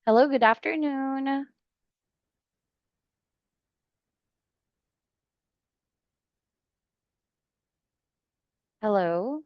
Hello, good afternoon. Hello.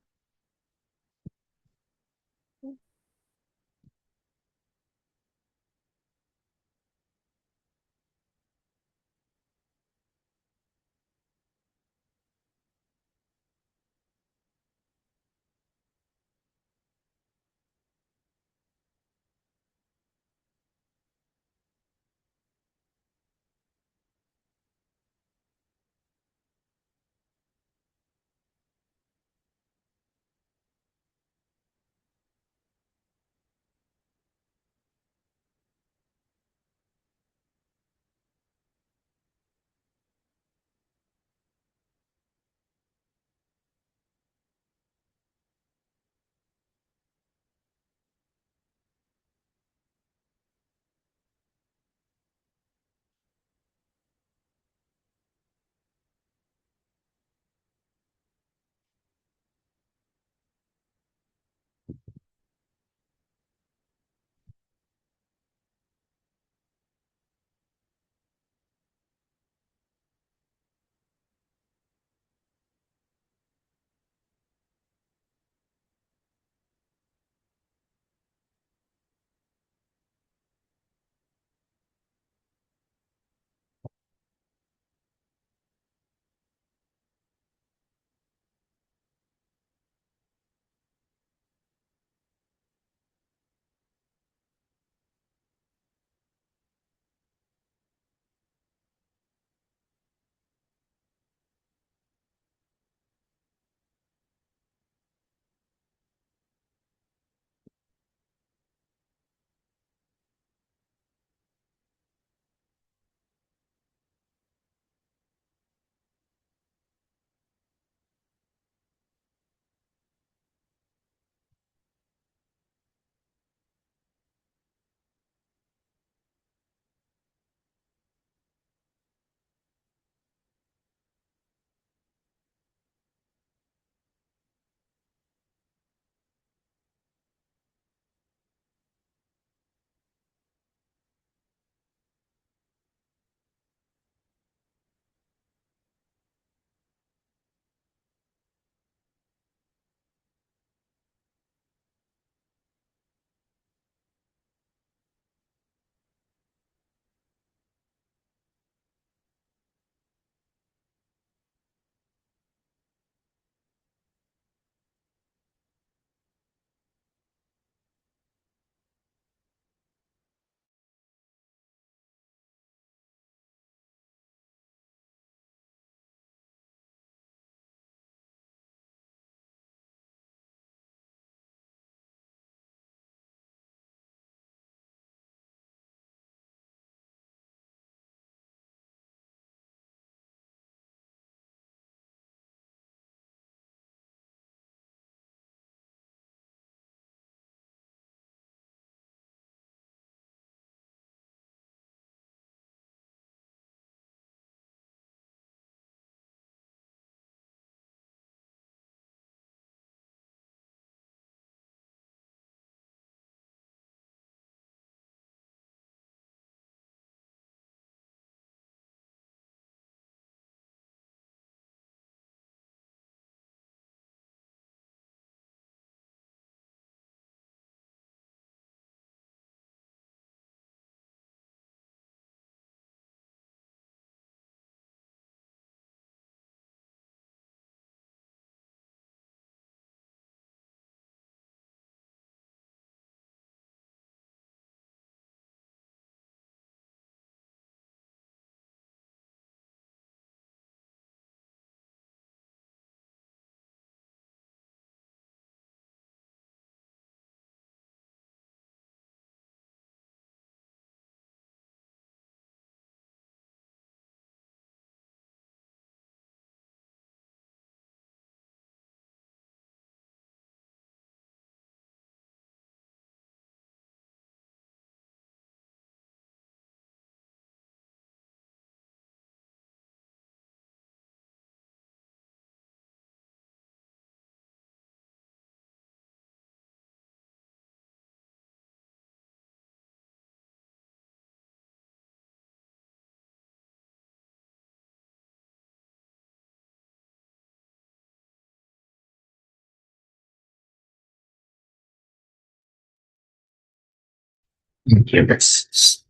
Yes.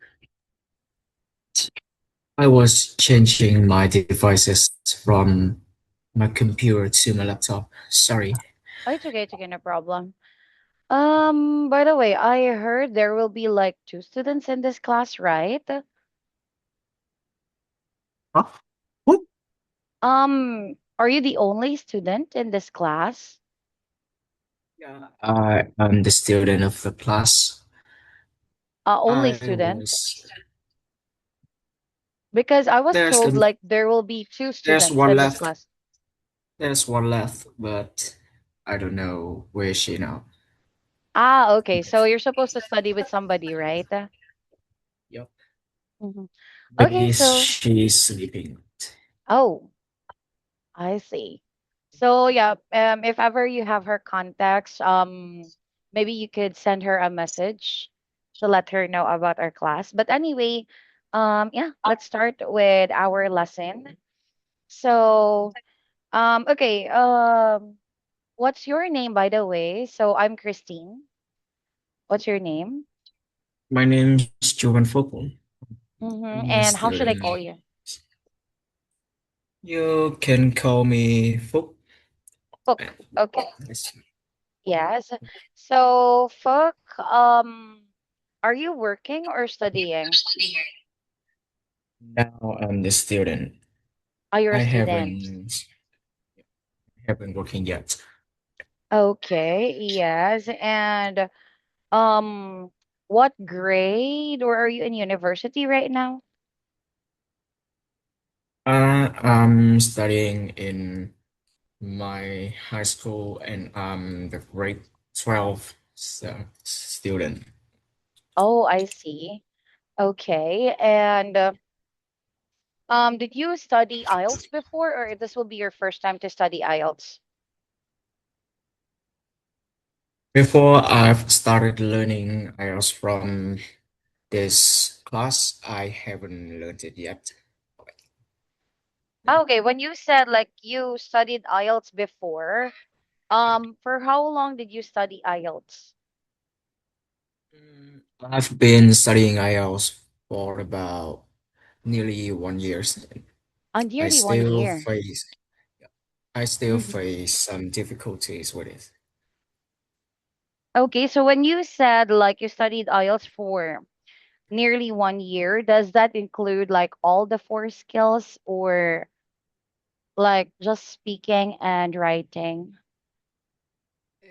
I was changing my devices from my computer to my laptop. Sorry. Oh, it's okay, no problem. By the way, I heard there will be like two students in this class, right? Huh? What? Are you the only student in this class? Yeah. I am the student of the class. Only I student? was Because I was there's told a, like there will be two there's students one in this left. class. There's one left, but I don't know where is she now. Ah, okay. So you're supposed to study with somebody, right? Yep. Mhm. Okay, Maybe so she's sleeping. oh, I see. So yeah, if ever you have her contacts, maybe you could send her a message to let her know about our class. But anyway, yeah, let's start with our lesson. So, okay, what's your name, by the way? So I'm Christine. What's your name? My name's Jovan Fokul. Mm-hmm. I'm a And how should I student. call you? You can call me Fok. Book. Okay. Yes. Yes. So, Fuck, are you working or studying? Now I'm the student. Are you a I student? haven't working yet. Okay, yes. And um, what grade or are you in university right now? I'm studying in my high school and I'm the grade 12 student. Oh, I see. Okay. And did you study IELTS before, or this will be your first time to study IELTS? Before I've started learning IELTS from this class, I haven't learned it yet. Okay, when you said like you studied IELTS before, for how long did you study IELTS? I've been studying IELTS for about nearly 1 year. I Nearly one still year. face I still Mm-hmm. face some difficulties with it. Okay, so when you said like you studied IELTS for nearly one year, does that include like all the four skills or like just speaking and writing?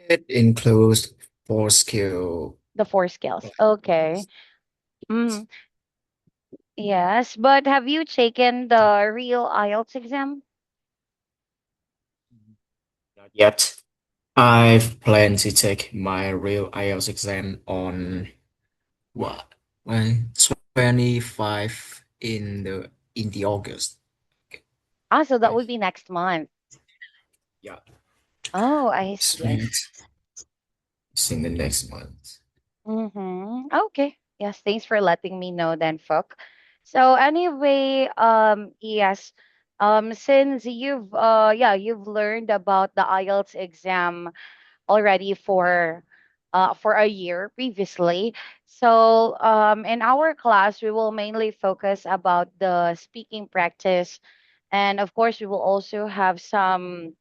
It includes four skill. The four skills. Okay. Mm, yes, but have you taken the real IELTS exam? Not yet. I've planned to take my real IELTS exam on what? When 25 in the August. Ah, so that I, would be next month. yeah, Oh, I it's see, I see. it's in the next month. Mm-hmm. Okay. Yes, thanks for letting me know then, Fook. So anyway, yes, since you've learned about the IELTS exam already for a year previously. So in our class, we will mainly focus about the speaking practice, and of course, we will also have some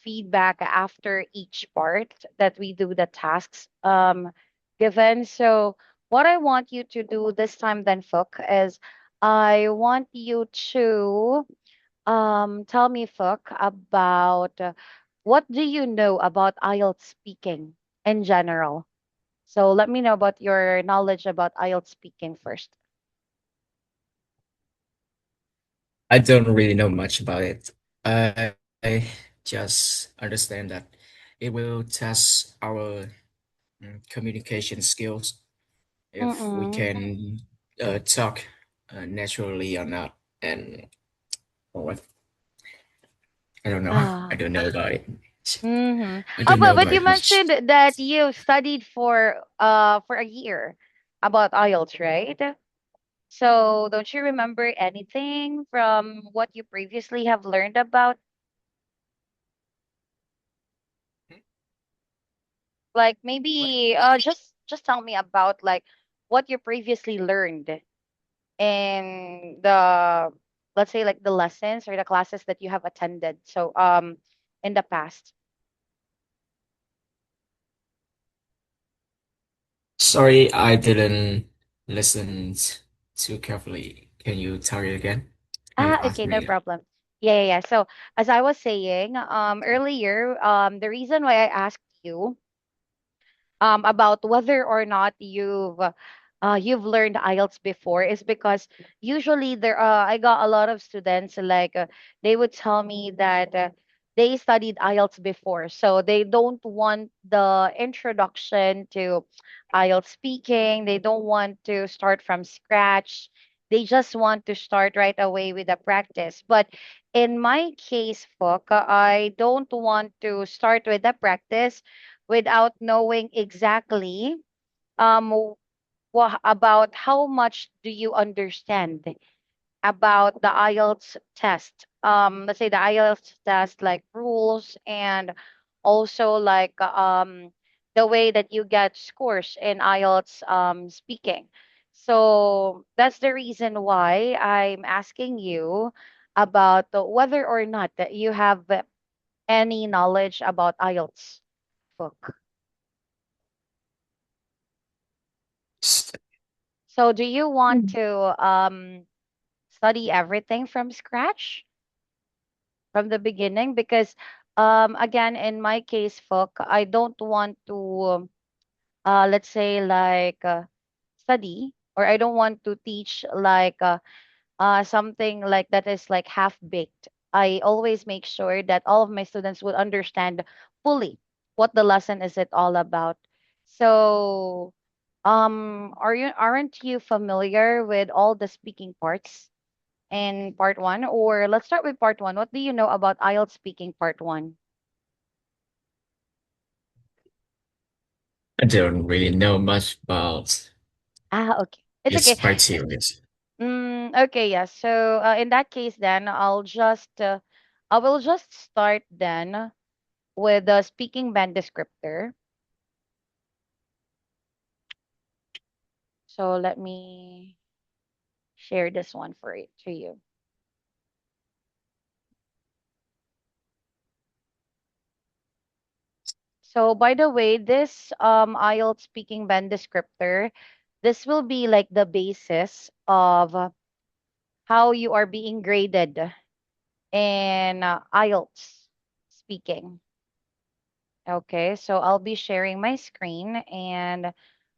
feedback after each part that we do the tasks given. So what I want you to do this time then, Fook, is I want you to tell me, Fook, about what do you know about IELTS speaking in general? So let me know about your knowledge about IELTS speaking first. I don't really know much about it. I just understand that it will test our communication skills if we Mm-mm. can talk naturally or not. And what I don't know. I Ah. don't know about it. Mm-hmm. I Oh, don't know but about you it much. mentioned that you studied for a year about IELTS, right? So don't you remember anything from what you previously have learned about? Like What? maybe just tell me about like what you previously learned in the, let's say, like the lessons or the classes that you have attended. So in the past. Sorry, I didn't listen too carefully. Can you tell it again? Can you Ah, ask okay, no me? problem. Yeah. So as I was saying earlier, the reason why I asked you about whether or not you've learned IELTS before is because usually there I got a lot of students like they would tell me that they studied IELTS before, so they don't want the introduction to IELTS speaking. They don't want to start from scratch. They just want to start right away with the practice. But in my case, Fook, I don't want to start with the practice without knowing exactly about how much do you understand about the IELTS test. Let's say the IELTS test, like rules and also like the way that you get scores in IELTS speaking. So that's the reason why I'm asking you about whether or not that you have any knowledge about IELTS book. S- So do you want to study everything from scratch from the beginning? Because again, in my case, Fook, I don't want to let's say like study, or I don't want to teach like something like that is like half baked. I always make sure that all of my students would understand fully what the lesson is it all about. So aren't you familiar with all the speaking parts in part one? Or let's start with part one. What do you know about IELTS speaking part one? I don't really know much about Ah, okay. It's its okay. criteria. Okay, yeah. So in that case, then I will just start then with the speaking band descriptor. So let me share this one for it to you. So by the way, this IELTS speaking band descriptor, this will be like the basis of how you are being graded in IELTS speaking. Okay, so I'll be sharing my screen and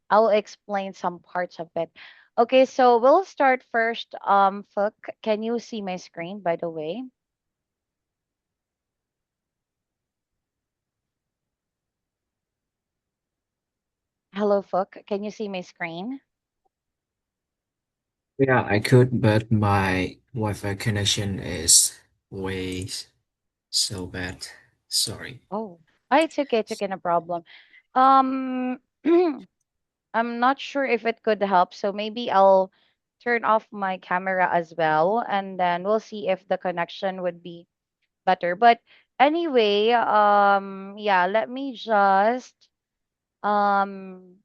I'll explain some parts of it. Okay, so we'll start first. Fook, can you see my screen, by the way? Hello, Fook, can you see my screen? Yeah, I could, but my Wi-Fi connection is way so bad. Sorry. Oh, it's okay, no problem. Um, I'm not sure if it could help, so maybe I'll turn off my camera as well, and then we'll see if the connection would be better. But anyway, yeah, let me just um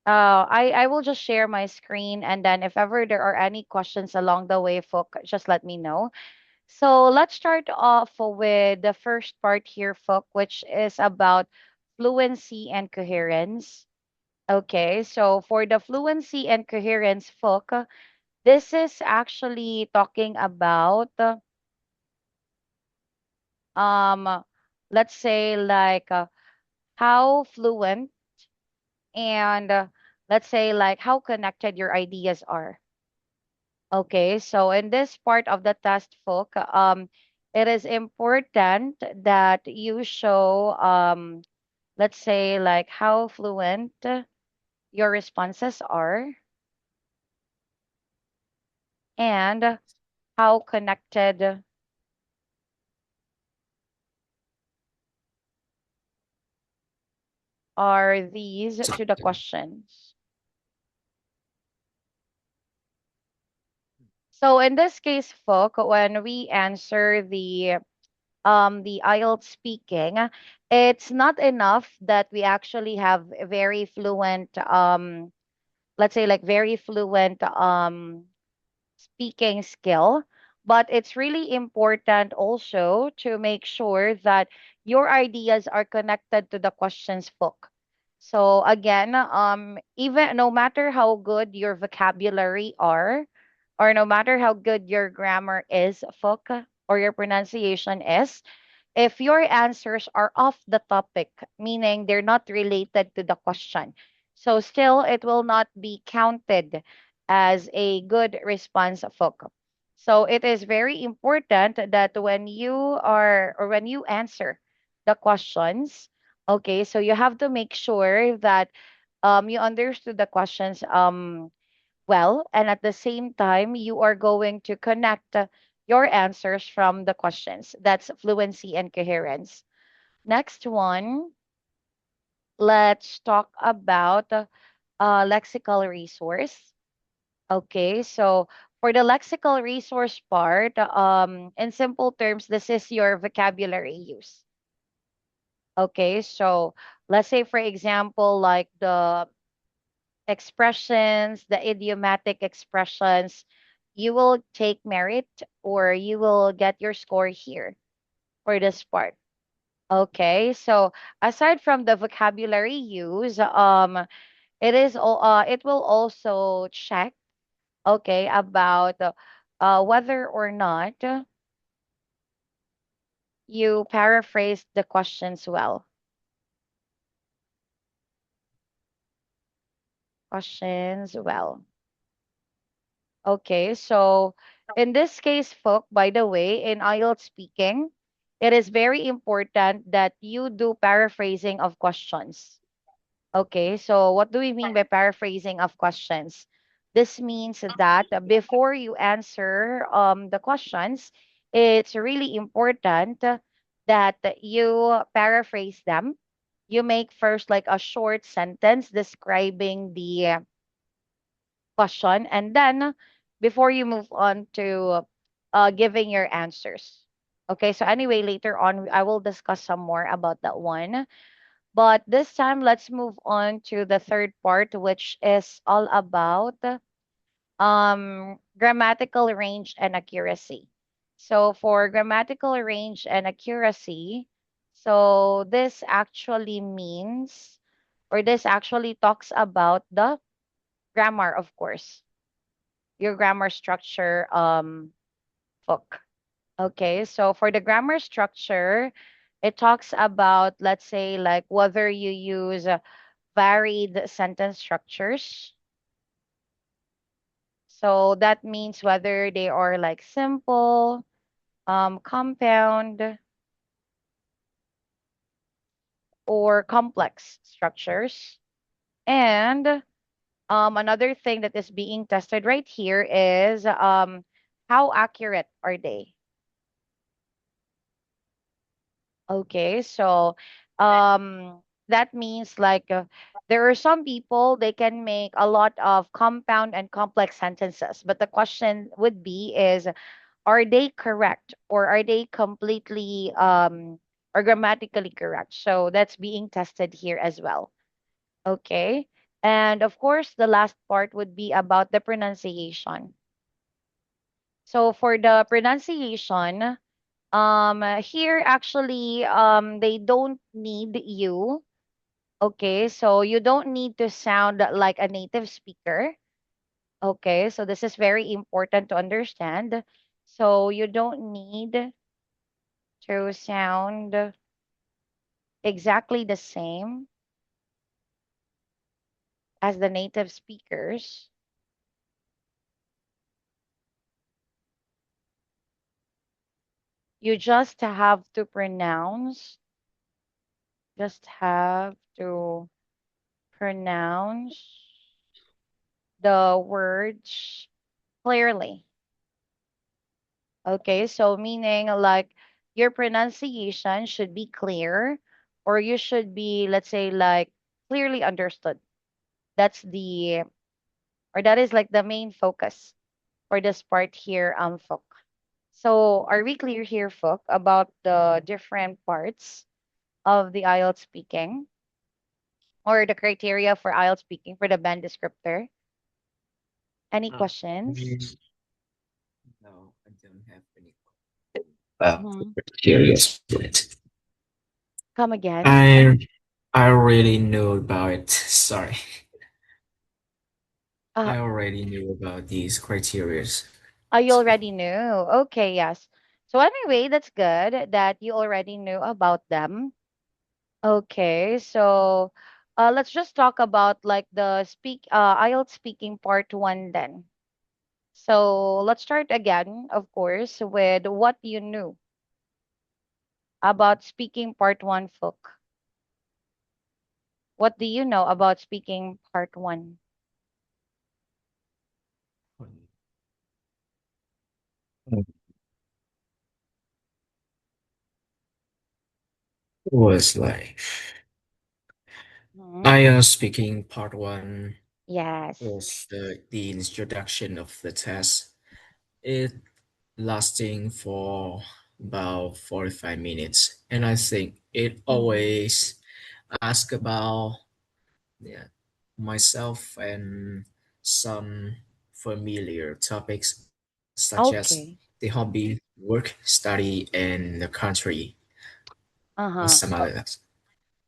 I will just share my screen, and then if ever there are any questions along the way, folk, just let me know. So let's start off with the first part here, folk, which is about fluency and coherence. Okay, so for the fluency and coherence, folk, this is actually talking about um let's say like how fluent and let's say like how connected your ideas are. Okay, so in this part of the test, folk, it is important that you show let's say like how fluent your responses are and how connected are these So, to the questions. So in this case, folk, when we answer the IELTS speaking, it's not enough that we actually have a very fluent let's say like very fluent speaking skill, but it's really important also to make sure that your ideas are connected to the questions book. So again, even no matter how good your vocabulary are, or no matter how good your grammar is, Fook, or your pronunciation is, if your answers are off the topic, meaning they're not related to the question, so still it will not be counted as a good response, Fook. So it is very important that when you are or when you answer the questions, okay, so you have to make sure that you understood the questions well, and at the same time, you are going to connect your answers from the questions. That's fluency and coherence. Next one, let's talk about lexical resource. Okay, so for the lexical resource part, in simple terms, this is your vocabulary use. Okay, so let's say, for example, like the expressions, the idiomatic expressions, you will take merit or you will get your score here for this part. Okay, so aside from the vocabulary use, it will also check, okay, about whether or not you paraphrase the questions well. Questions well. Okay, so in this case, folk, by the way, in IELTS speaking, it is very important that you do paraphrasing of questions. Okay, so what do we mean by paraphrasing of questions? This means that before you answer the questions, it's really important that you paraphrase them. You make first like a short sentence describing the question, and then before you move on to giving your answers. Okay, so anyway, later on I will discuss some more about that one, but this time let's move on to the third part, which is all about grammatical range and accuracy. So for grammatical range and accuracy, so this actually means, or this actually talks about the grammar, of course, your grammar structure book. Okay, so for the grammar structure, it talks about, let's say, like whether you use varied sentence structures. So that means whether they are like simple, compound, or complex structures. And another thing that is being tested right here is how accurate are they? Okay, so that means like there are some people they can make a lot of compound and complex sentences, but the question would be is are they correct or are they completely or grammatically correct? So that's being tested here as well. Okay. And of course, the last part would be about the pronunciation. So for the pronunciation, here actually they don't need you. Okay, so you don't need to sound like a native speaker. Okay, so this is very important to understand. So you don't need to sound exactly the same as the native speakers. You just have to pronounce the words clearly. Okay, so meaning like your pronunciation should be clear, or you should be, let's say, like clearly understood. That's the, or that is like the main focus for this part here, Folk. So are we clear here, Folk, about the different parts of the IELTS speaking or the criteria for IELTS speaking for the band descriptor? Any Uh, questions? mm, no, I don't have any Hmm. curious with. Come again. I I already knew about it. Sorry, Uh, I already knew about these criterias. I So already knew. Okay, yes. So anyway, that's good that you already knew about them. Okay, so let's just talk about like the IELTS speaking part one then. So let's start again, of course, with what you knew about speaking part one, Fook. What do you know about speaking part one? it was like Hmm. I speaking part one Yes. was the introduction of the test. It lasting for about 45 minutes, and I think it Mm-hmm. always ask about, yeah, myself and some familiar topics such as the Okay. hobby, work, study, and the country, or Uh-huh. some others.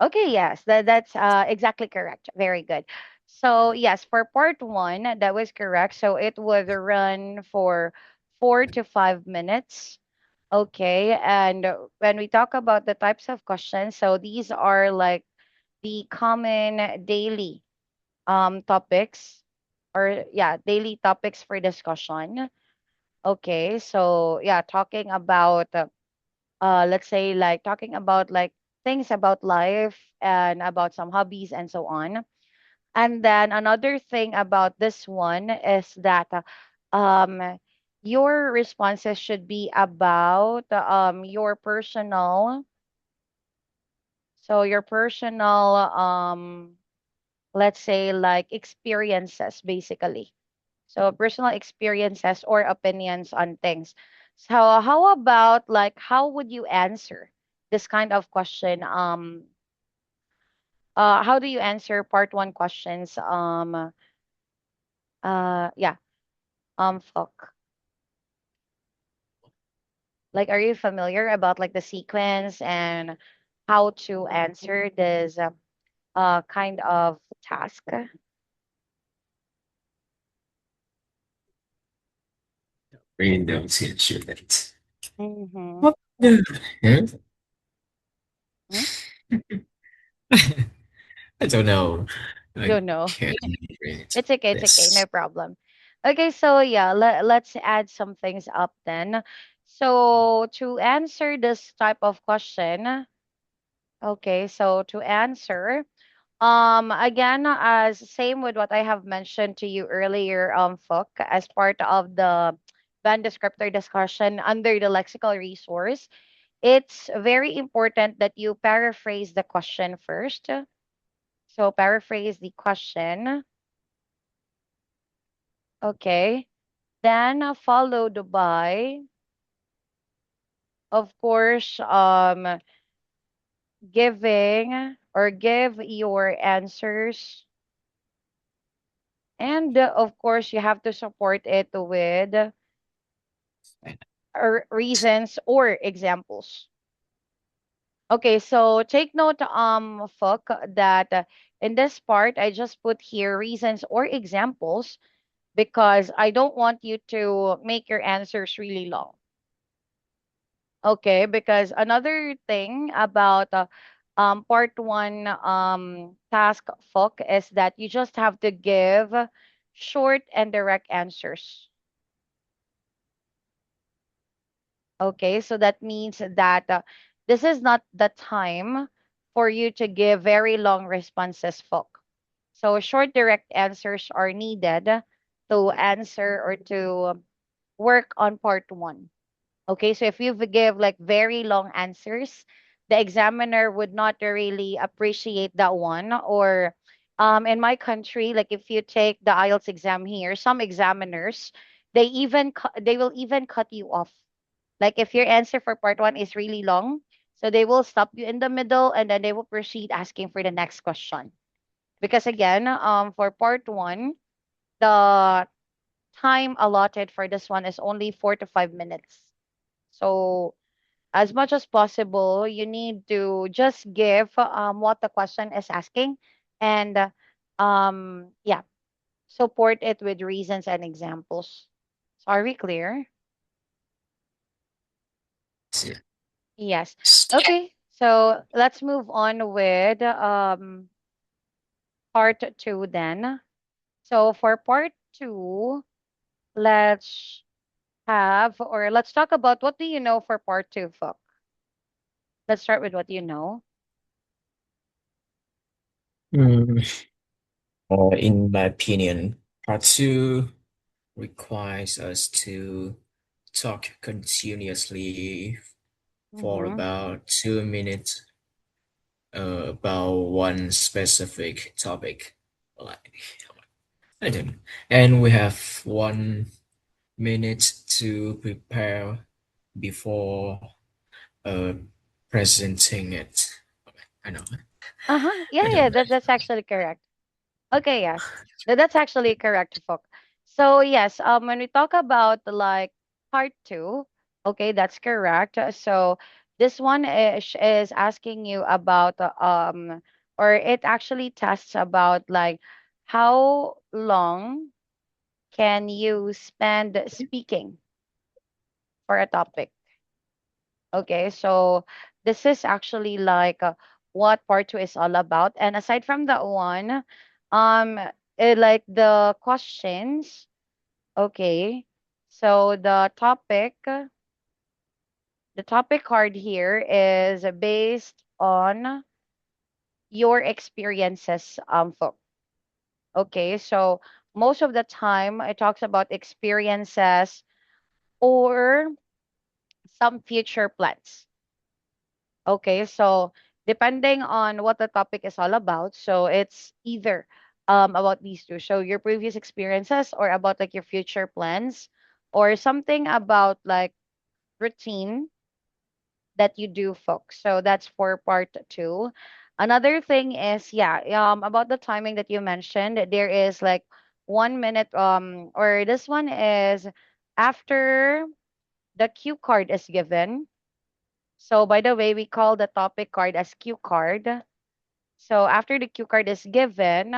Okay, yes, that's exactly correct. Very good. So yes, for part one, that was correct. So it would run for 4 to 5 minutes. Okay, and when we talk about the types of questions, so these are like the common daily topics, or yeah, daily topics for discussion. Okay, so yeah, talking about let's say like talking about like things about life and about some hobbies and so on. And then another thing about this one is that um your responses should be about your personal, so your personal let's say like experiences basically. So personal experiences or opinions on things. So how about like how would you answer this kind of question? How do you answer part one questions? Yeah. Fuck. Like, are you familiar about like the sequence and how to answer this kind of task? Really don't ensure that. Mm-hmm. What? Yeah. I don't know. I Don't know. can't read It's okay. It's okay. this. No problem. Okay, so yeah, let's add some things up then. So to answer this type of question, okay, so to answer, again, as same with what I have mentioned to you earlier, Fook, as part of the band descriptor discussion under the lexical resource, it's very important that you paraphrase the question first. So paraphrase the question, okay, then followed by, of course, giving or give your answers, and of course you have to support it with reasons or examples. Okay, so take note, Fook, that in this part I just put here reasons or examples because I don't want you to make your answers really long. Okay, because another thing about part one task, Fook, is that you just have to give short and direct answers. Okay, so that means that this is not the time for you to give very long responses, folk. So short, direct answers are needed to answer or to work on part one. Okay, so if you give like very long answers, the examiner would not really appreciate that one. Or in my country, like if you take the IELTS exam here, some examiners they will even cut you off. Like if your answer for part one is really long, so they will stop you in the middle and then they will proceed asking for the next question. Because again, for part one, the time allotted for this one is only 4 to 5 minutes. So as much as possible, you need to just give what the question is asking, and yeah, support it with reasons and examples. So are we clear? Yes. Okay. So let's move on with part two then. So for part two, let's let's talk about what do you know for part two, Folk. Let's start with what you know. Mm, in my opinion, part two requires us to talk continuously for Mm-hmm. about 2 minutes about one specific topic. Like, I don't know. And we have 1 minute to prepare before uh, presenting it. I know. Uh-huh. Yeah, I yeah, don't know. that's actually correct. Okay, yes. That's actually correct, Fok. So yes, when we talk about like part two, okay, that's correct. So this one is asking you about or it actually tests about like how long can you spend speaking for a topic. Okay, so this is actually like what part two is all about. And aside from that one, like the questions, okay. So the topic card here is based on your experiences, folk. Okay, so most of the time it talks about experiences or some future plans. Okay, so depending on what the topic is all about, so it's either about these two. So your previous experiences or about like your future plans or something about like routine that you do, folks. So that's for part two. Another thing is, yeah, about the timing that you mentioned, there is like 1 minute or this one is after the cue card is given. So by the way, we call the topic card as cue card. So after the cue card is given,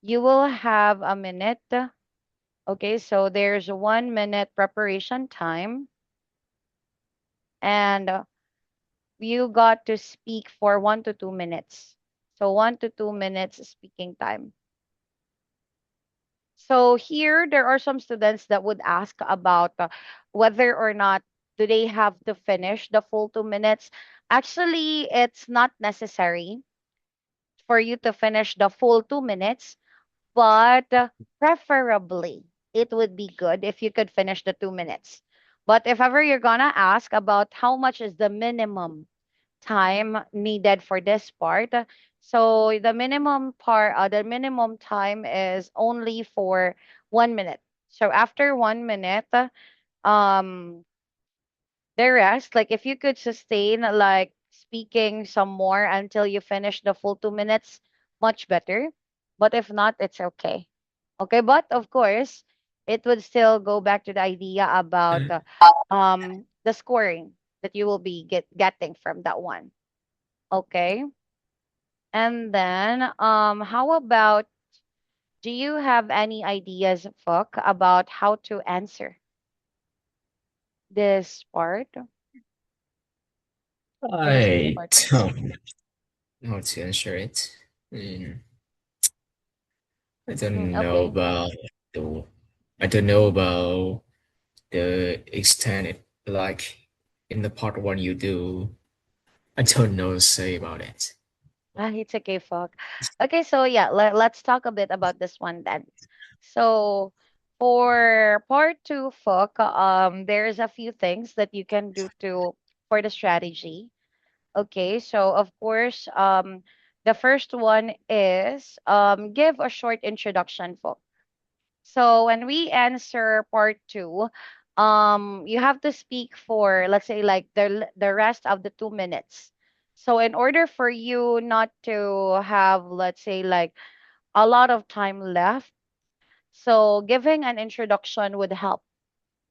you will have a minute. Okay, so there's 1 minute preparation time, and you got to speak for 1 to 2 minutes. So 1 to 2 minutes speaking time. So here there are some students that would ask about whether or not do they have to finish the full 2 minutes. Actually, it's not necessary for you to finish the full 2 minutes, but preferably it would be good if you could finish the 2 minutes. But if ever you're gonna ask about how much is the minimum time needed for this part, so the minimum time is only for 1 minute. So after 1 minute, um, the rest, like if you could sustain like speaking some more until you finish the full 2 minutes, much better. But if not, it's okay. Okay, but of course, it would still go back to the idea about the scoring that you will be getting from that one. Okay. And then how about do you have any ideas, Fuck, about how to answer this part or this new I part? don't know how to answer it. Mm, I Mm, don't know okay. about the I don't know about the extent it like in the part one you do. I don't know to say about it. Ah, it's okay, Fuck. Okay, so yeah, let's talk a bit about this one then. So for part two, Fuck, there's a few things that you can do to for the strategy. Okay, so of course, the first one is give a short introduction, Fuck. So when we answer part two, you have to speak for let's say like the rest of the 2 minutes. So in order for you not to have let's say like a lot of time left, So giving an introduction would help.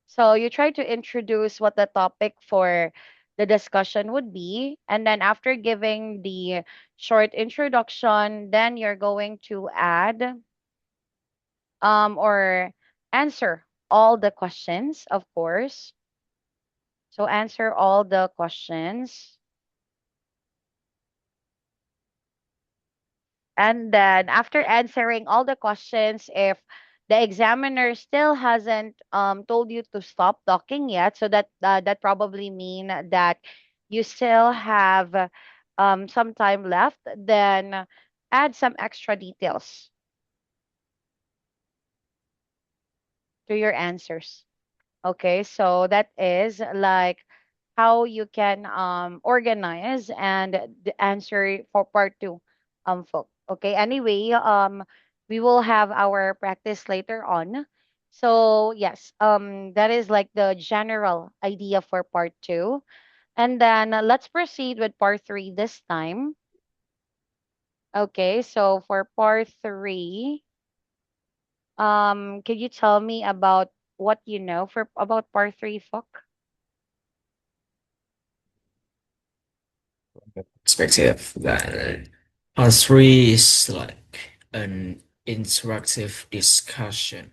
So you try to introduce what the topic for the discussion would be. And then after giving the short introduction, then you're going to add or answer all the questions, of course. So answer all the questions. And then after answering all the questions, if the examiner still hasn't told you to stop talking yet, so that probably mean that you still have some time left, then add some extra details to your answers. Okay, so that is like how you can organize and answer for part two, folk. Okay, anyway, we will have our practice later on. So yes, that is like the general idea for part two. And then let's proceed with part three this time. Okay, so for part three, could you tell me about what you know for about part three, folk? Perspective that part three is like an interactive discussion,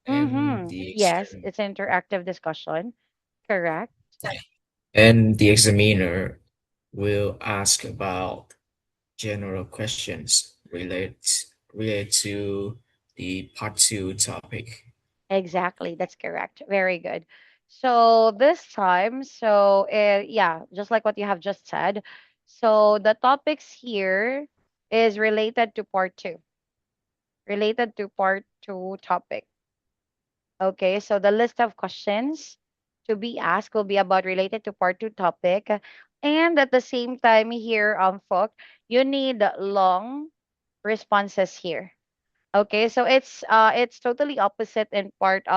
and Mm-hmm. the Yes, exam it's interactive discussion. Correct. and the examiner will ask about general questions related to the part two topic. Exactly. That's correct. Very good. So this time, so yeah, just like what you have just said. So the topics here is related to part two topic. Okay, so the list of questions to be asked will be about related to part two topic. And at the same time here, folk, you need long responses here. Okay, so it's totally opposite in part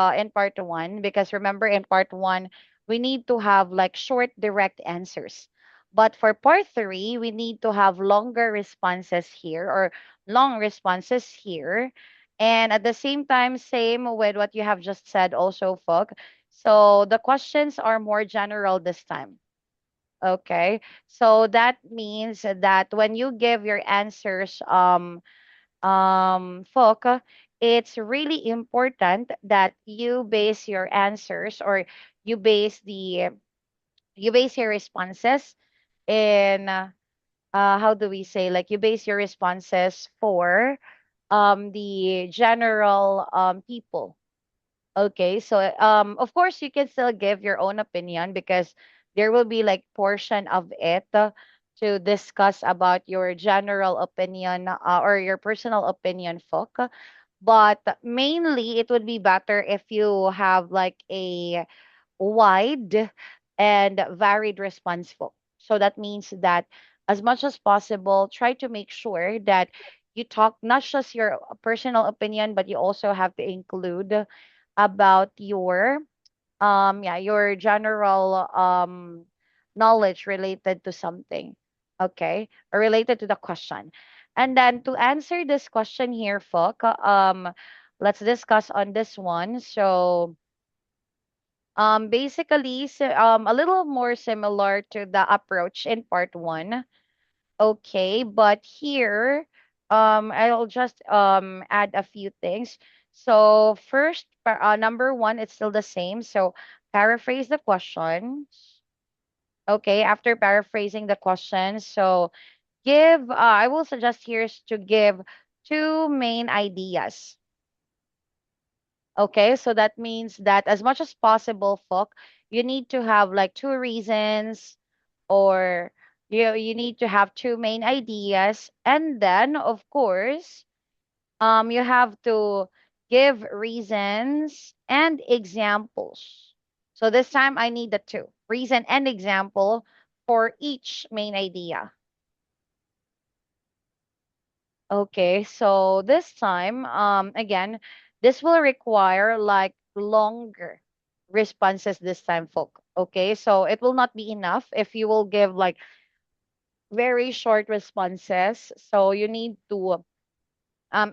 one, because remember in part one we need to have like short direct answers. But for part three, we need to have longer responses here or long responses here. And at the same time, same with what you have just said also, Folk. So the questions are more general this time. Okay. So that means that when you give your answers, Folk, it's really important that you base your answers or you base the you base your responses in how do we say, like you base your responses for the general people. Okay, so of course you can still give your own opinion because there will be like portion of it to discuss about your general opinion or your personal opinion, folk. But mainly it would be better if you have like a wide and varied response, folk. So that means that as much as possible, try to make sure that you talk not just your personal opinion, but you also have to include about your your general knowledge related to something, okay, or related to the question. And then to answer this question here, folk, let's discuss on this one. So basically a little more similar to the approach in part one. Okay, but here, I'll just add a few things. So first, number one, it's still the same. So paraphrase the question. Okay, after paraphrasing the question, so give. I will suggest here is to give two main ideas. Okay, so that means that as much as possible, folk, you need to have like two reasons or you need to have two main ideas, and then of course you have to give reasons and examples. So this time I need the two reason and example for each main idea. Okay, so this time again, this will require like longer responses this time, folk. Okay, so it will not be enough if you will give like very short responses. So you need to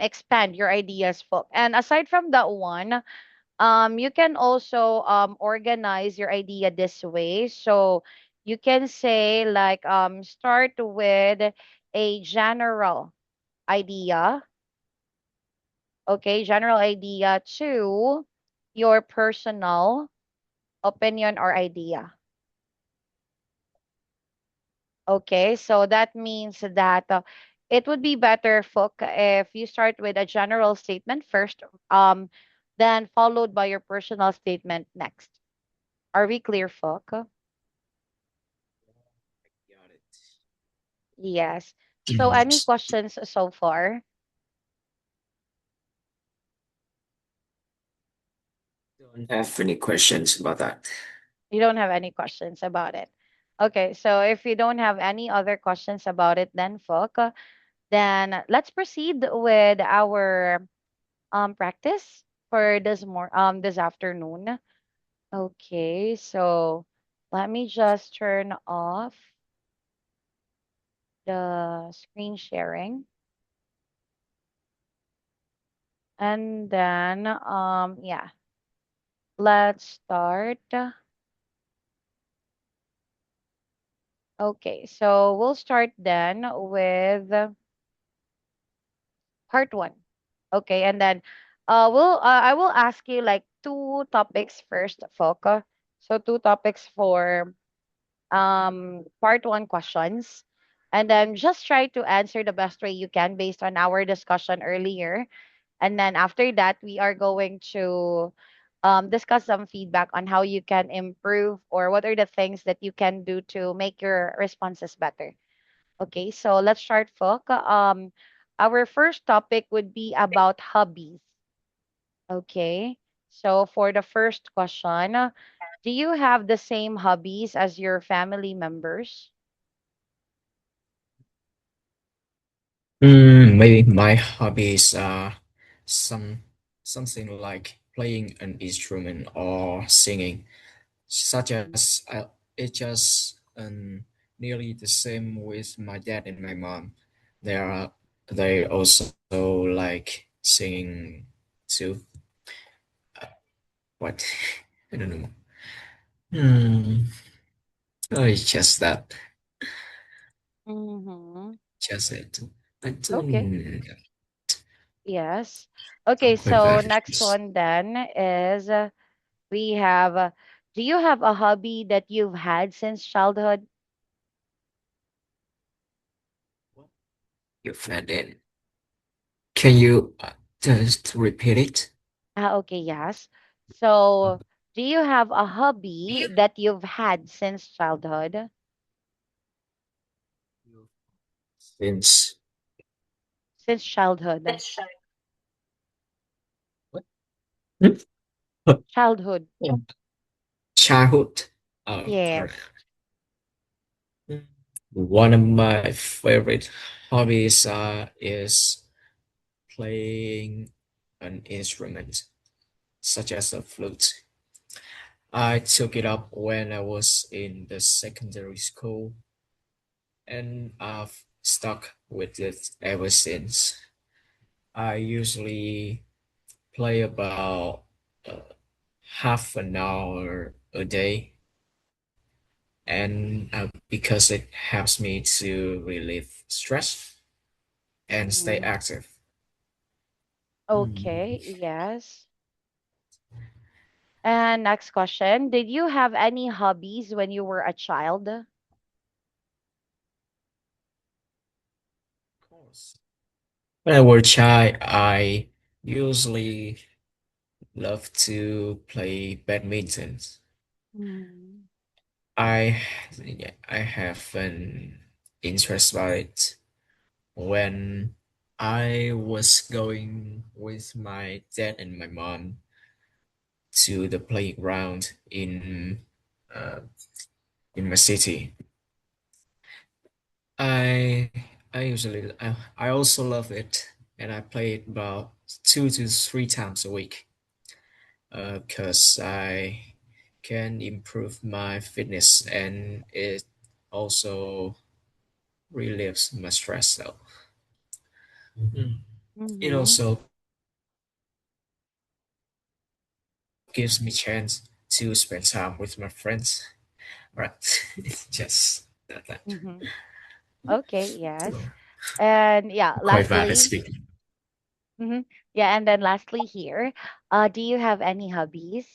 expand your ideas, folk. And aside from that one, you can also organize your idea this way. So you can say like start with a general idea, okay, general idea to your personal opinion or idea. Okay, so that means that it would be better, Fook, if you start with a general statement first, then followed by your personal statement next. Are we clear, Fook? Got it. Yes. So, any Mm, questions so far? don't have any questions about that. You don't have any questions about it. Okay, so if you don't have any other questions about it, then Fook, then let's proceed with our practice for this afternoon. Okay, so let me just turn off the screen sharing, and then yeah, let's start. Okay, so we'll start then with part 1. Okay, and then I will ask you like two topics first, Foca. So two topics for part 1 questions, and then just try to answer the best way you can based on our discussion earlier. And then after that, we are going to discuss some feedback on how you can improve or what are the things that you can do to make your responses better. Okay, so let's start, Folk. Our first topic would be about hobbies. Okay, so for the first question, do you have the same hobbies as your family members? Maybe my hobbies are some something like playing an instrument or singing, such as it just nearly the same with my dad and my mom. They are they also like singing too. What? I don't know. Hmm. Oh, it's just that. Mm-hmm. Just it. I Okay. don't. Yes. Okay, I'm quite so bad at next this. one then is we have do you have a hobby that you've had since childhood? You fed in. Can you just repeat it? Ah, okay, yes. So, do you have a hobby that you've had since childhood? Since Since childhood. what? Hmm? Childhood. Yeah. Childhood. Oh, all right. Yes. One of my favorite hobbies is playing an instrument, such as a flute. I took it up when I was in the secondary school, and I've stuck with it ever since. I usually play about uh, half an hour a day, and because it helps me to relieve stress and stay Mm-hmm. active. Mm. Okay, yes. And next question, did you have any hobbies when you were a child? Of course. When I was a child, I usually love to play badminton. Mm. I I have an interest about it when I was going with my dad and my mom to the playground uh, in my city. I I also love it, and I play it about 2 to 3 times a week. Because I can improve my fitness and it also relieves my stress. So, mm. It Mm-hmm. also gives me chance to spend time with my friends. Right. It's just that. Mm-hmm. Okay, yes. And yeah, Quite bad at lastly, speaking. mm-hmm. Yeah, and then lastly here, do you have any hobbies?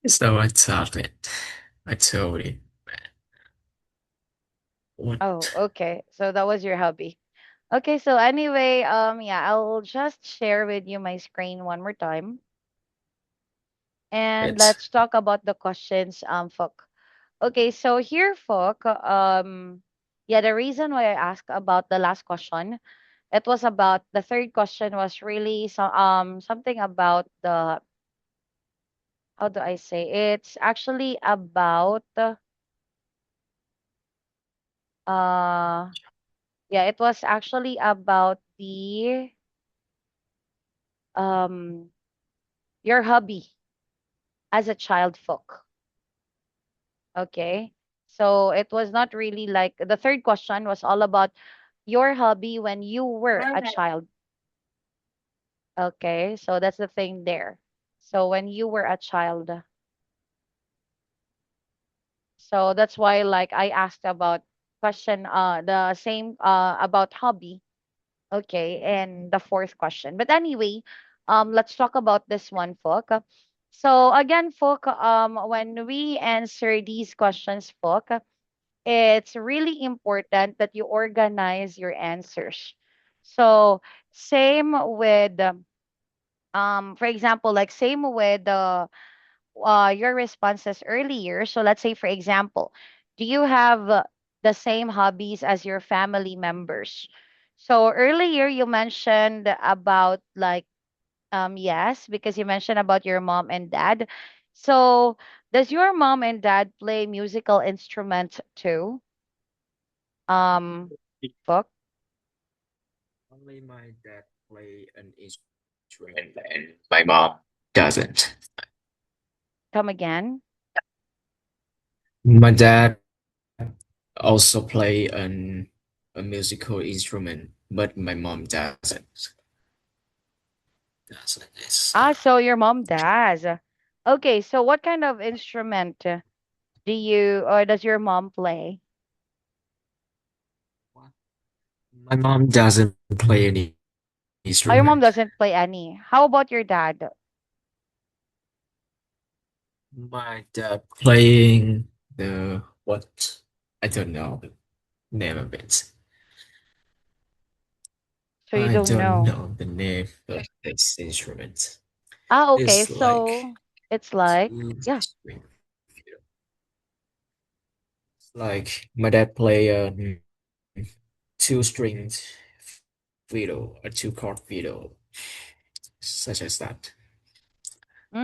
It's not what I thought it. I told it. Oh, What? okay. So that was your hobby. Okay, so anyway, yeah, I'll just share with you my screen one more time. And It's let's talk about the questions, Folk. Okay, so here, Folk, yeah, the reason why I asked about the last question, it was about the third question was really something about the, how do I say? It's actually about uh yeah, it was actually about the um your hobby as a child, Folk. Okay. So it was not really like the third question was all about your hobby when you were a child. Okay. So that's the thing there. So when you were a child. So that's why like I asked about question the same about hobby. Okay. And the fourth question. But anyway, let's talk about this one, Folk. So again, Folk, when we answer these questions, Folk, it's really important that you organize your answers. So same with for example, like same with your responses earlier. So let's say for example, do you have the same hobbies as your family members? So earlier you mentioned about like yes, because you mentioned about your mom and dad. So does your mom and dad play musical instruments too? Um, Book, only my dad play an instrument and my mom doesn't. come again. My dad also play a musical instrument, but my mom doesn't. It's Ah, so your mom does. Okay, so what kind of instrument do you or does your mom play? my mom doesn't play any instrument. Oh, your mom doesn't play any. How about your dad? My dad playing the what? I don't know the name of it. So you I don't don't know. know the name of this instrument. Ah, okay. It's like So it's like, two yeah. string fiddle. It's like my dad play a two stringed fiddle, a two chord fiddle, such as that.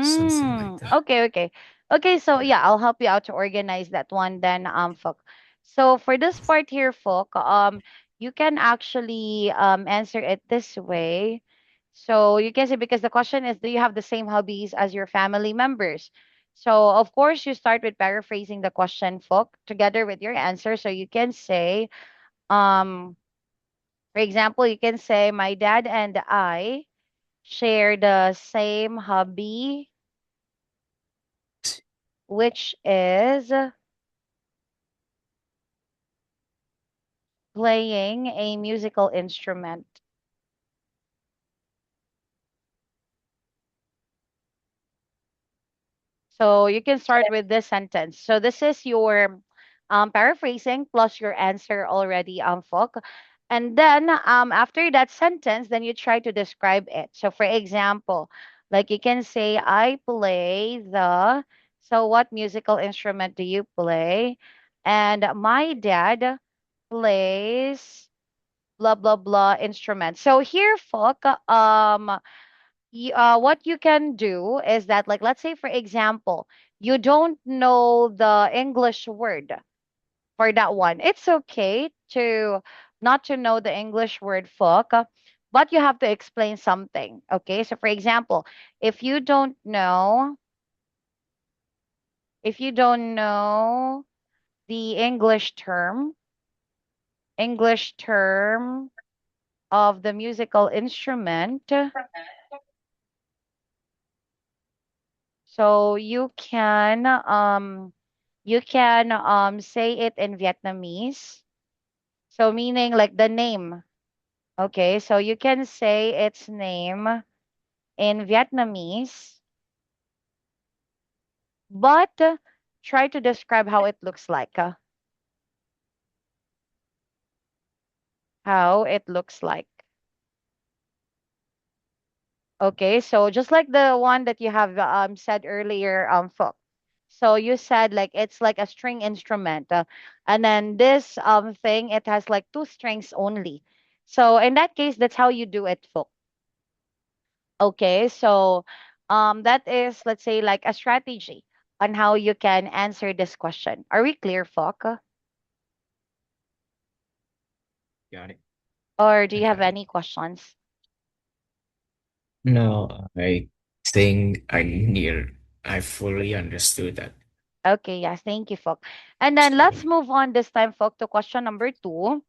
Something like that. Okay, okay. Okay, so yeah, I'll help you out to organize that one then, Folk. So for this part here, Folk, you can actually answer it this way. So you can say because the question is, do you have the same hobbies as your family members? So of course you start with paraphrasing the question, Folk, together with your answer. So you can say, um, for example, you can say, my dad and I share the same hobby, which is playing a musical instrument. So you can start with this sentence. So this is your paraphrasing plus your answer already, Folk. And then after that sentence, then you try to describe it. So for example, like you can say, I play the, so what musical instrument do you play? And my dad plays blah blah blah instrument. So here, folk, what you can do is that, like, let's say for example, you don't know the English word for that one. It's okay to not to know the English word, folk, but you have to explain something. Okay, so for example, if you don't know, if you don't know the English term, English term of the musical instrument. So you can say it in Vietnamese. So meaning like the name. Okay, so you can say its name in Vietnamese, but try to describe how it looks like. How it looks like. Okay, so just like the one that you have said earlier, Pho. So you said like it's like a string instrument, and then this thing it has like two strings only. So in that case, that's how you do it, Pho. Okay, so that is, let's say, like a strategy on how you can answer this question. Are we clear, Pho? Got it. Or do I you have got it. any questions? No, I think I fully understood that. Okay, yes, thank you, Pho. And then let's So, move on this time, Pho, to question number two.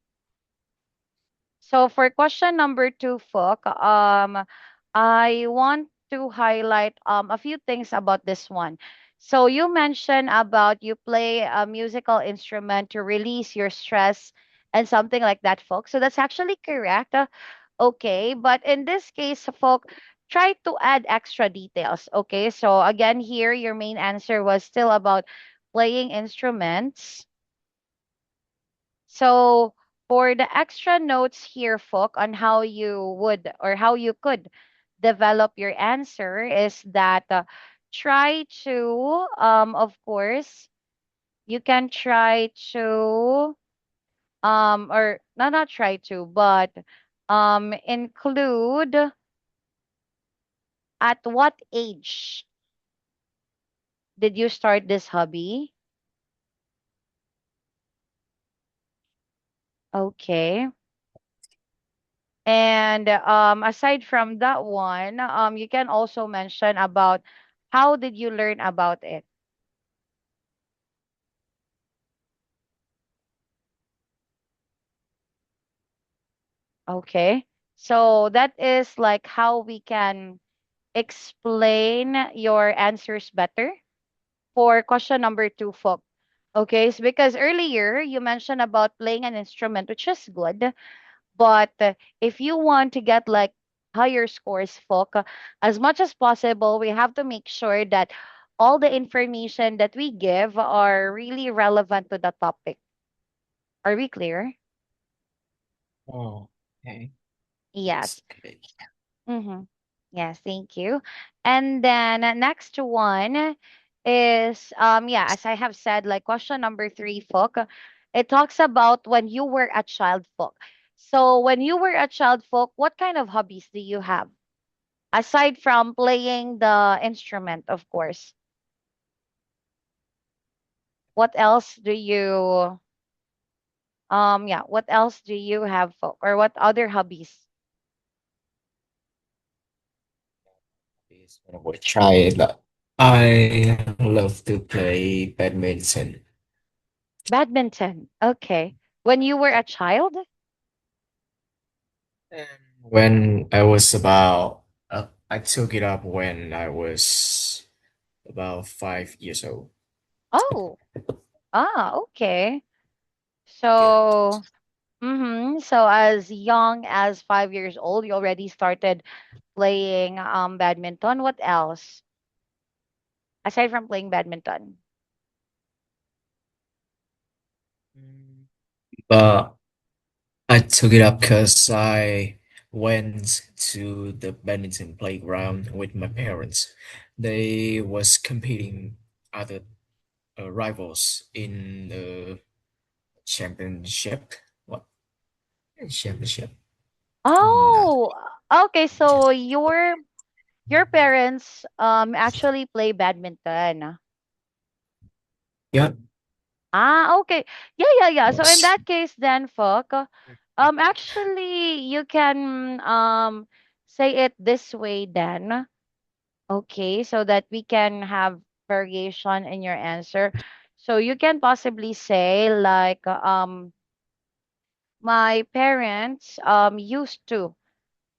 So for question number two, Fook, I want to highlight a few things about this one. So you mentioned about you play a musical instrument to release your stress and something like that, Fook. So that's actually correct. Okay, but in this case, Fook, try to add extra details. Okay, so again, here your main answer was still about playing instruments. So for the extra notes here, Folk, on how you would or how you could develop your answer is that try to, of course, you can try to, or not try to, but include at what age did you start this hobby? Okay. And aside from that one, you can also mention about how did you learn about it? Okay. So that is like how we can explain your answers better for question number two, Folk. Okay, so because earlier you mentioned about playing an instrument, which is good. But if you want to get like higher scores, Folk, as much as possible, we have to make sure that all the information that we give are really relevant to the topic. Are we clear? oh, okay. That's Yes. okay. Mm-hmm. Yes, thank you. And then next one is yeah, as I have said, like question number three, Folk, it talks about when you were a child, Folk. So when you were a child, Folk, what kind of hobbies do you have? Aside from playing the instrument, of course. What else do you yeah, what else do you have, Folk? Or what other hobbies? Please, I will try it. I love to play badminton. Badminton. Okay. When you were a child? And when I was about, I took it up when I was about 5 years old. Oh. Okay. Yeah. So, so as young as 5 years old, you already started playing badminton. What else aside from playing badminton? But I took it up because I went to the badminton playground with my parents. They was competing other rivals in the championship. What championship? Not Oh, okay. So just your parents actually play badminton. yeah. Okay. Yeah, yeah, yeah. So in Was that case then, Fuck, actually you can say it this way then. Okay, so that we can have variation in your answer. So you can possibly say like my parents used to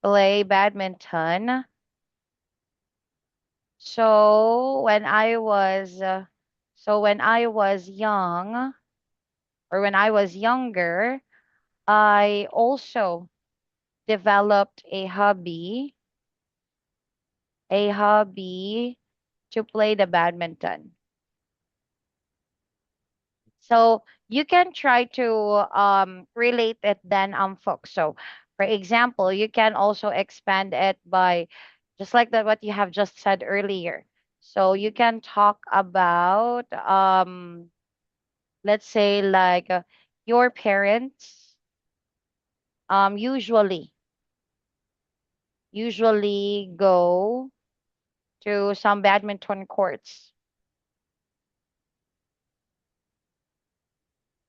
play badminton. So when I was young, or when I was younger, I also developed a hobby to play the badminton. So you can try to relate it then, folks. So for example, you can also expand it by just like that what you have just said earlier. So you can talk about let's say like your parents usually go to some badminton courts.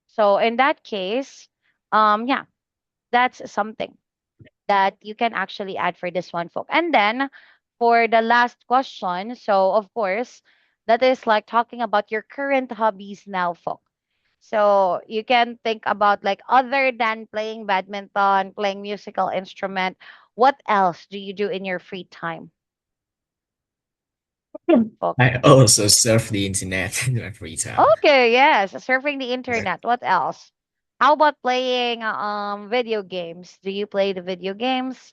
So in that case, yeah, that's something that you can actually add for this one, folk. And then for the last question, so of course, that is like talking about your current hobbies now, folk. So you can think about like other than playing badminton, playing musical instrument, what else do you do in your free time, folk? I also surf the internet in my free time. Okay, yes, surfing the Exactly. internet. What else? How about playing video games? Do you play the video games?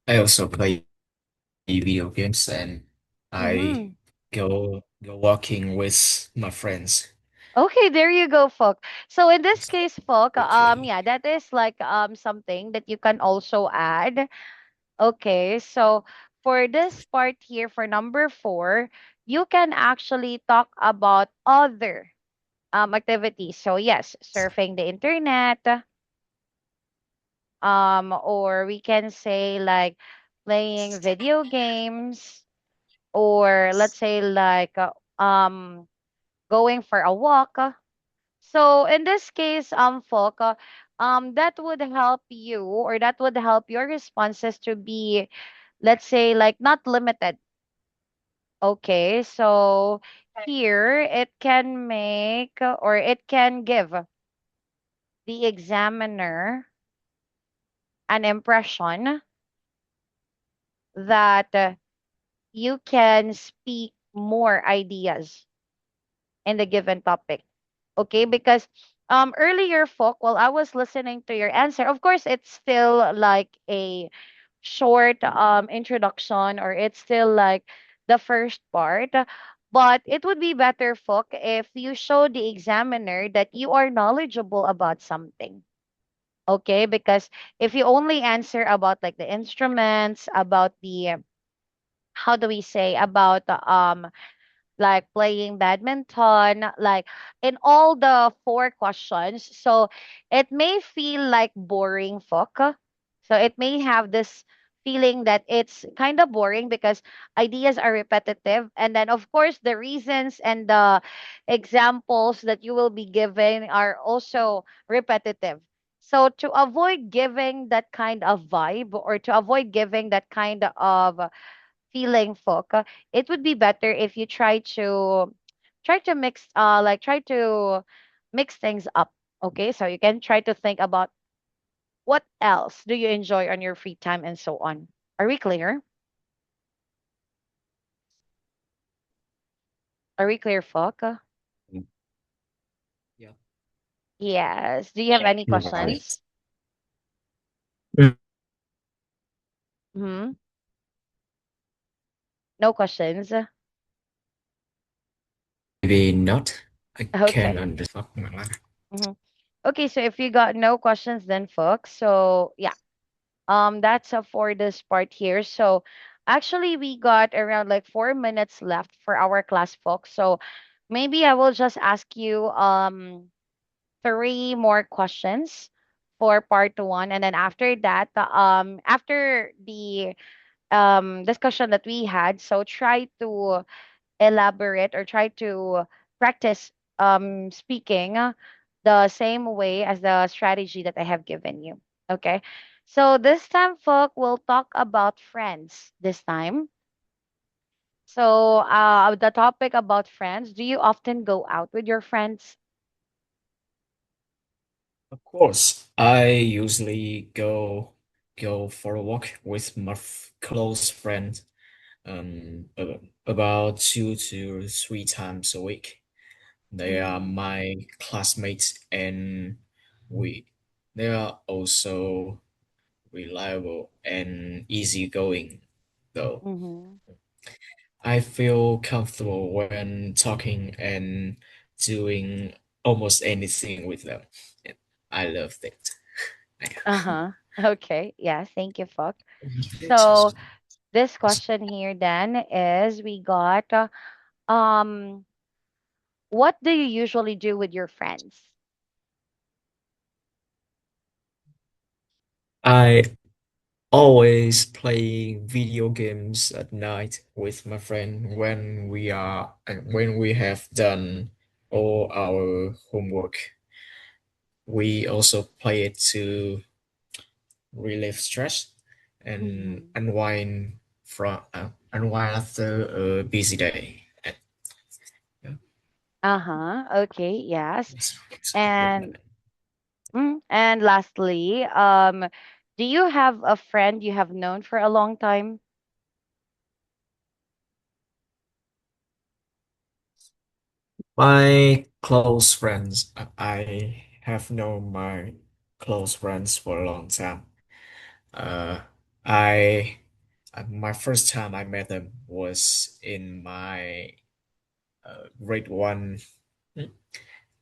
I also play video games and I Mm-hmm. go walking with my friends. Okay, there you go, Folk. So in this case, Folk, Okay. yeah, that is like something that you can also add. Okay, so for this part here, for number 4, you can actually talk about other activities. So yes, surfing the internet, or we can say like playing video games, or let's say like going for a walk. So in this case, Folk, that would help you, or that would help your responses to be, let's say, like not limited. Okay, so here it can make or it can give the examiner an impression that you can speak more ideas in the given topic. Okay, because earlier, folk, while I was listening to your answer, of course it's still like a short introduction, or it's still like the first part, but it would be better, folk, if you show the examiner that you are knowledgeable about something. Okay, because if you only answer about like the instruments, about the how do we say, about like playing badminton, like in all the 4 questions. So it may feel like boring, Fok. So it may have this feeling that it's kind of boring because ideas are repetitive. And then, of course, the reasons and the examples that you will be given are also repetitive. So to avoid giving that kind of vibe, or to avoid giving that kind of feeling, folk, it would be better if you try to mix things up. Okay, so you can try to think about what else do you enjoy on your free time and so on. Are we clear? Are we clear, folk? Yeah. Yes, do you have any questions? Right. Hmm. No questions. Maybe not. I can Okay. understand. Hmm. Okay, so if you got no questions, then folks, so yeah, that's for this part here. So actually we got around like 4 minutes left for our class, folks. So maybe I will just ask you 3 more questions for part 1, and then after that, after the discussion that we had, so try to elaborate or try to practice speaking the same way as the strategy that I have given you. Okay. So this time, folk, we'll talk about friends this time. So the topic about friends, do you often go out with your friends? Of course, I usually go for a walk with my close friend about 2 to 3 times a week. They are Mm-hmm. my classmates and we they are also reliable and easygoing though. Mm-hmm. I feel comfortable when talking and doing almost anything with them. And I love it. Uh-huh. Okay. Yeah. Thank you, Fuck. So this question here then is we got um what do you usually do with your friends? I always play video games at night with my friend when we have done all our homework. We also play it to relieve stress and Mm-hmm. unwind after a busy day. Yeah, Uh-huh. Okay. Yes. that's what I And recommend. and lastly, do you have a friend you have known for a long time? My close friends, I have known my close friends for a long time. Uh, I my first time I met them was in my grade one,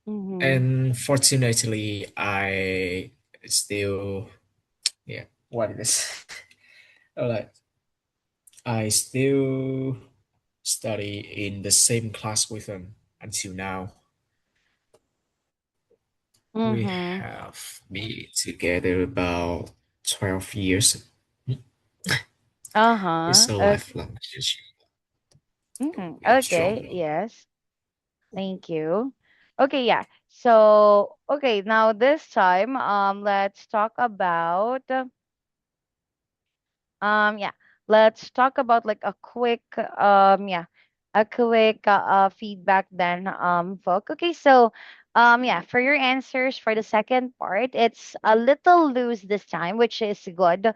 Mm-hmm. and fortunately, I still yeah. What is like I still study in the same class with them until now. We Mm-hmm. have been together about 12 years. It's Uh-huh. a Okay. lifelong relationship. Mm-hmm. We are Okay. strong. Yes. Thank you. Okay, yeah. So, okay, now this time, let's talk about yeah, let's talk about like a quick a quick feedback then folk. Okay, so yeah, for your answers for the second part, it's a little loose this time, which is good,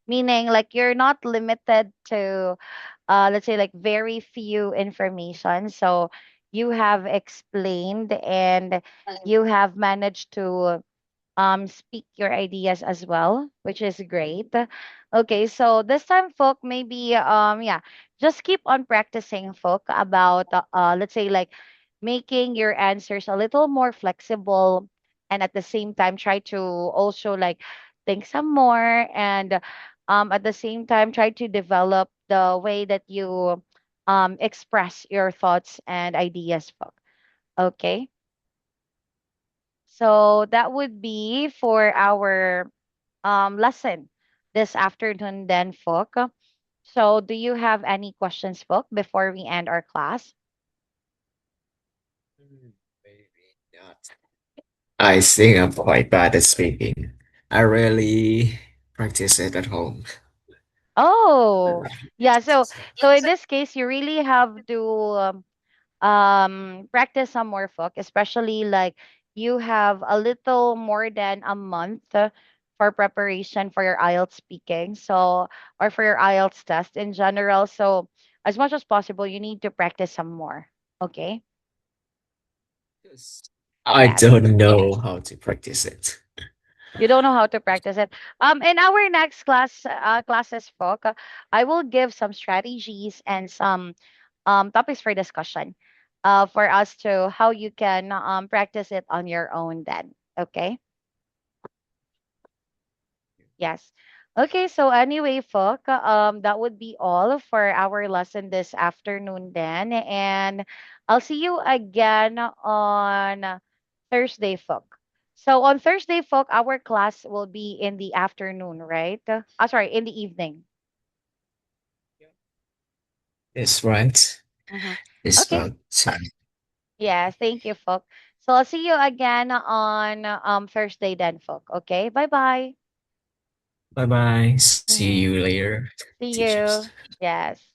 meaning like you're not limited to let's say like very few information. So you have explained and you have managed to speak your ideas as well, which is great. Okay, so this time folk maybe yeah, just keep on practicing folk about let's say like making your answers a little more flexible, and at the same time try to also like think some more, and at the same time try to develop the way that you express your thoughts and ideas folk. Okay, so that would be for our lesson this afternoon then, Folk. So do you have any questions, Folk, before we end our class? Maybe not. I think I'm quite bad at speaking. I rarely practice it at home. I Oh, rarely yeah. So practice it. so in this case, you really have to practice some more, Folk, especially like you have a little more than a month for preparation for your IELTS speaking. So or for your IELTS test in general. So as much as possible, you need to practice some more. Okay. Yes. I Yes. don't know how to practice it. You don't know how to practice it. In our next classes, folk, I will give some strategies and some topics for discussion, for us to how you can practice it on your own. Then, okay? Yes. Okay. So anyway, folk, that would be all for our lesson this afternoon. Then, and I'll see you again on Thursday, folk. So on Thursday, folk, our class will be in the afternoon, right? Sorry, in the evening. It's right. Mm-hmm. It's Okay. about time. Yes, thank you, folk. So I'll see you again on Thursday then, folk. Okay. Bye bye. Bye bye. See Mm-hmm. you later, See teachers. you. Yes.